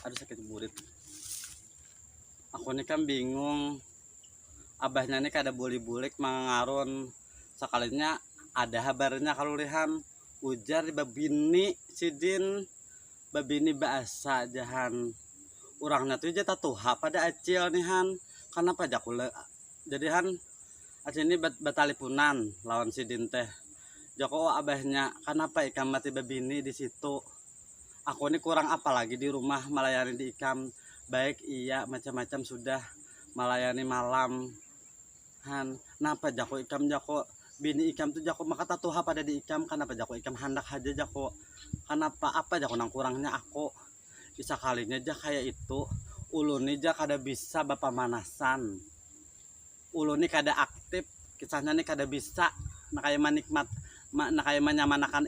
Aduh sakit burit. Aku nih kan bingung. Abahnya nih kada bulik-bulik mangaron. Sekalinya ada kabarnya kalau lihan ujar di babini sidin babini bahasa jahan. Urangnya tuh aja tatuha pada acil nih han. Kenapa jakule? Jadi han acil ini batalipunan lawan sidin teh. Joko abahnya kenapa ikam mati babini di situ? Aku ini kurang apa lagi di rumah melayani di ikam. Baik iya macam-macam sudah melayani malam. Han, kenapa jako ikam jako bini ikam tuh jako maka tatuha pada di ikam, kenapa jako ikam hendak aja jako, kenapa apa jako nang kurangnya aku bisa kalinya aja kayak itu ulun aja kada bisa bapak manasan, ulun nih kada aktif kisahnya nih kada bisa, makanya menikmat, makanya menyamanakan